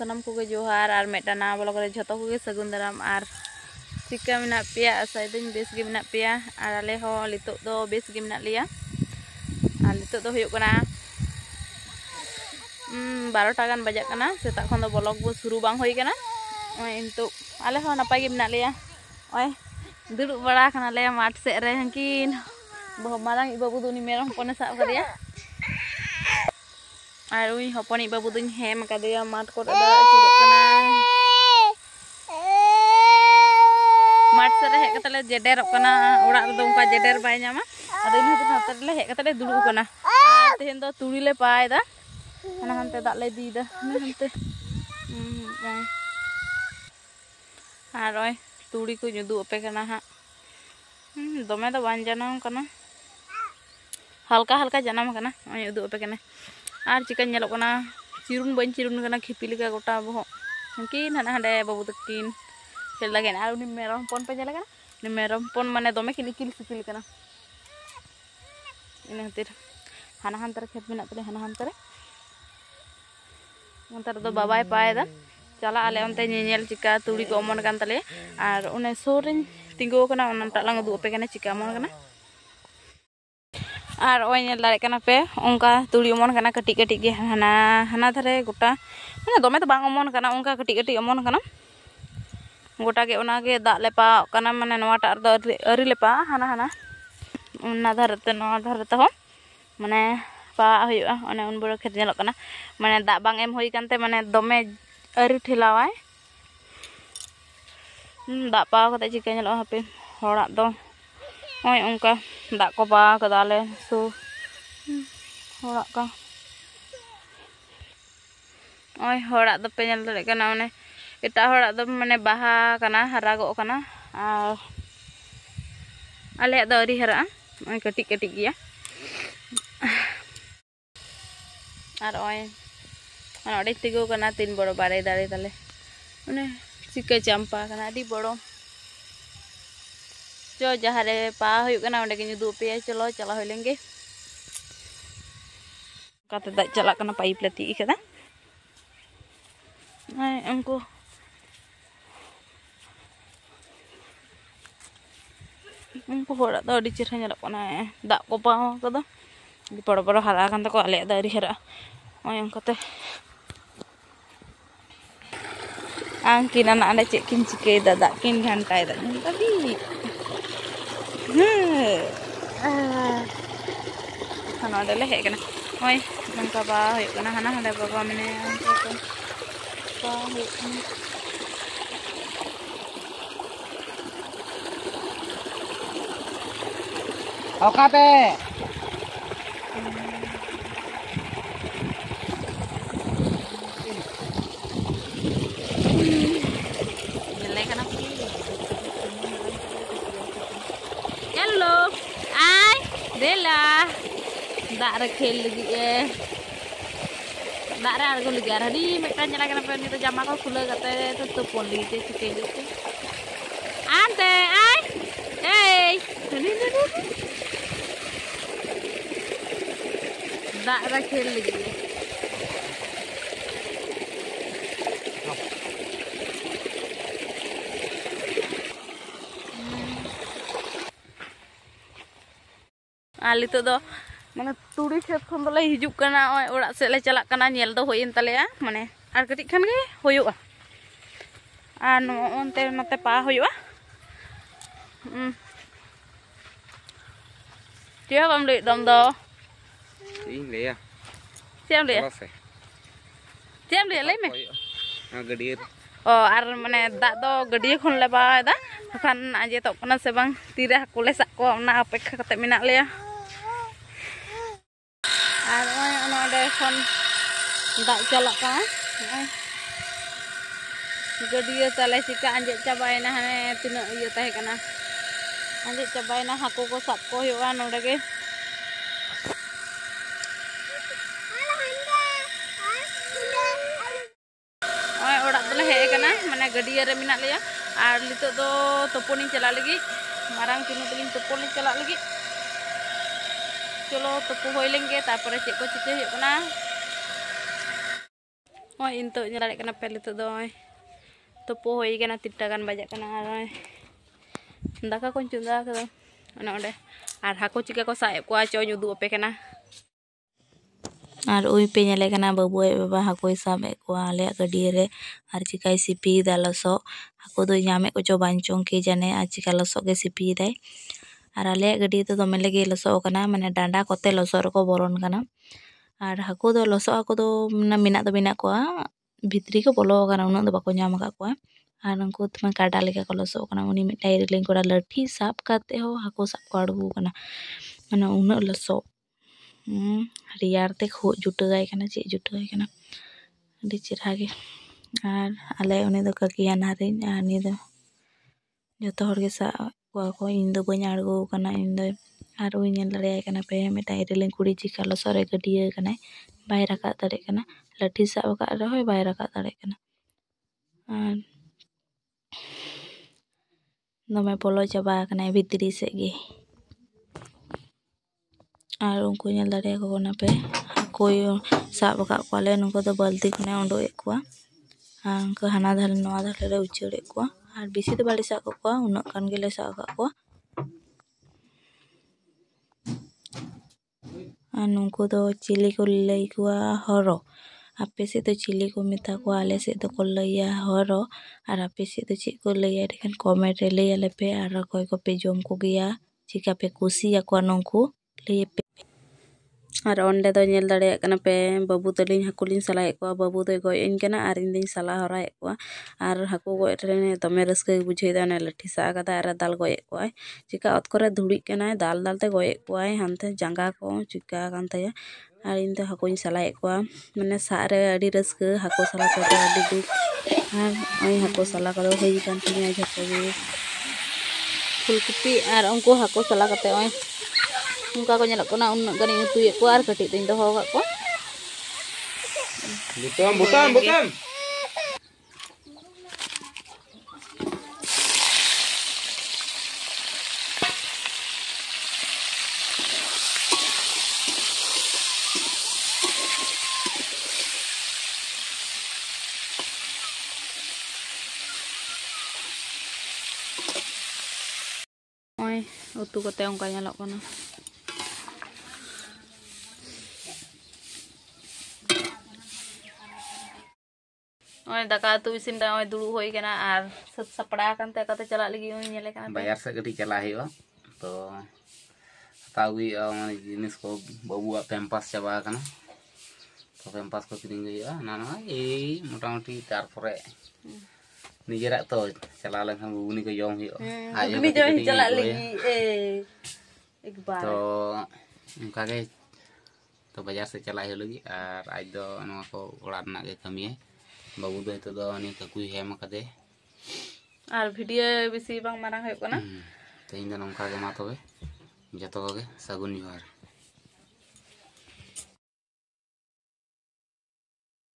sanam koge johar ar medana blog re jhoto koge sagun daram ar chika menak peya asa idin bes ge menak peya ar ale ho litok do bes ge menak leya ar litok do huyuk kana 12 ta gan bajak kana setak khon do blog bo suru bang hoy kana oi entuk ale ho napay ge menak leya oi duduk bada kana le mat sek re hangkin boh marang ibu budu ni merong pone sab kadiya ar ui hoponi ibu budu ni hem kadiya mat ko ada chuduk kana mat sek re hek kata le jederok kana orak redo onka jeder bai nyama ado ini tu hatar le hek kata le duduk kana tehen do turi le pai da ana hante dak le di da ni hante ar oi turi ko nyudu ape kana ha dome do ban janam kana halka halka janam kana oi udu ape kana ar chika nyelok kana cirun bain cirun kana khipili ka gota boh mungkin hana hande babu takin khel lagi ar uni merom pon pe nyala kana ni merom pon mane dome kini kil sikil kana ina hatir hana hantar khet menak tele hana hantar antar do babai pae da chala ale onte nyel chika turi ko omon kan tale ar one sorin tinggo kana onan tak lang udu ape kana chika omon kana ar oi nyel dare kana pe onka turi omon kana katik katik ge hana dhare gota mane dome to bang omon kana onka katik katik omon kana gota ge ona ge dak lepa kana mane noa tar do ari lepa hana ona dharate noa dharate ho mane pa huyuga one un boro khet nyelok kana mane dak bang em hoy kante mane dome ari thilawai dak pa kate chika nyelok hape horak do oi onka dak ko pa kadale so horak ka oi horak do pe nyel dare kana one eta horak do mane baha kana harago kana ar ale do ari hara oi katik katik gya ar oi ana ode tigo kana tin boro bare dare tale one chika champa kana adi boro jo jahare pa huyuk kana onde ge nyudu pe chalo chala hoy lenge kata dak chala kana pipe leti ikada ai angko horak do adi cerha nyelok kana dak ko pa kada di boro hara kan ko ale dari hara oi angkate angkin anak anda cek kin cike dadak kin gantai dak tadi hana ada le hek kana oi nangka ba hoy kana hana handa baba mene angko ba hoy kana Okate hello ai dela dak re khel lagi dak re argo lagi ar di mekan nyala kana pe ni to jama ko khula kate to topon lagi te chike jute ante ai hey ni dak re khel lagi ali to do mane turi khet khon dole hijuk kana oi orak se le chalak kana nyel do hoyen taleya mane ar katik khan ge hoyuga ar no onte note pa hoyuga tia bam le dom do ing le ya siam le siam le le me gadir oh ar mane dak do gadiya khon le ba da khan aje tok kana se bang tire hakule sak ko na apekha kate menak leya ar oi ono de khon dak chalak ka gadiya tale chika anje chabaina hane tina iya tahe kana anje chabaina haku ko sab ko huyuga node ge oi orak dole he kana mane gadiya re menak leya ar litok do toponi chalak lagi marang kinu telin toponi chalak lagi cholo topo hoy lenge tarpore chek ko chite huyuk kana ओय इन तो दाड़े कना पे नितो दो तुपो होई कना 3टा गान बजाक कना आर दाका को चुंदा कदा ओना ओंडे आर हाको चिका को साब को चोñ उदु अपे कना और उई पे नेले कना बाबू बाबा हाकोई साबे को आले गडिया रे और चिकाई सिपी दा लसो हाको दो नामे को चो बांचों के जाने आ चिका लसो के सिपी दाई और आले गडिया तो दमे लगे लसो कना माने डांडा कोते लसो रको बोलोन कना और हाको दो लसो हाको दो मिना दो मिना को भित्री को बोलो कना उना दो बाको नाम का को और उनको तुम काडा लेका को लसो कना उनी मिटाई रिलिंग कोड़ा लठी साब काते हो हाको साब को अड़गू कना माने उना लसो रियारते खो जुटाई कना चे जुटाई कना अडी चेहरा गे और आले उनी दो ककिया नारे आनी दो जतो हर के सा को इन दो बኝ अड़गू कना इन दो और उई नेल दड़े कना पे मिटाई रिलिंग कुड़ी चिका लसो रे गडिया कना बाय रका दड़े कना लठी साब का रहो बाय रका दड़े कना और दमे बोलो चाबा कना भितरी से गे और उनको नेल दड़े को ना पे कोई साब का कोले नुको दो बाल्टी खने उंडोए को उनको हाना धारे नवा धारे रे उचड़े को और बेसी तो बाड़ी साब को उना कान गेले साब को और नुको दो चिली को लई को हरो आपे से तो चिली को मेता को आले से तो को लइया हरो और आपे से तो चे को लइया देखन कमेंट रे लइया ले पे और कोई को पे जोम को गया चिका पे कुसी या को नंको लइया पे और ओंडे दो नेल दड़े कना पे बाबू तलिन हाकुलिन सलाए को बाबू दो गय इन कना और इन दिन सला हराए को और हाकु गय रे दमे रस्के बुझे दा ने लठी सा कदा और दाल गय को चिका अत करे धुड़ी कना दाल दाल ते गय को हानते जांगा को चिका कानते और इन तो हाकुन सलाए को माने सारे अडी रस्के हाकु सला को अडी दुख और ओई हाकु सला को होई कान तिया झटो गे फुलकपी और उनको हाकु सला कते ओई उनका को नेलक कोना उन गनी उतुए को और कटी दिन दो होगा को बुतम ओय उतु कते उनका नेलक कोना ओय दाका तु इसिन दा ओय दुड़ु होई कना और सब सपड़ा कानते कते चला लगी ओय नेले कना बाजार से गटी चला है तो तावी माने जिनिस को बाबू पैम्पास चाबा कना तो पैम्पास को किरिंग गया ना ना ए मोटामुटी तारपरे निजेरा तो चला लेखन बाबूनी को जोम हियो आज भी जो चला लगी एक बार तो उनका के तो बाजार से चला है लगी और आज दो नवा को ओड़ा ना के कमी है बाबू दो तो दो नि ककुई हेम कदे और वीडियो बेसी बांग मारांग है कोना तो इन दो नंका के मा तबे जतो के सगुन जोहार।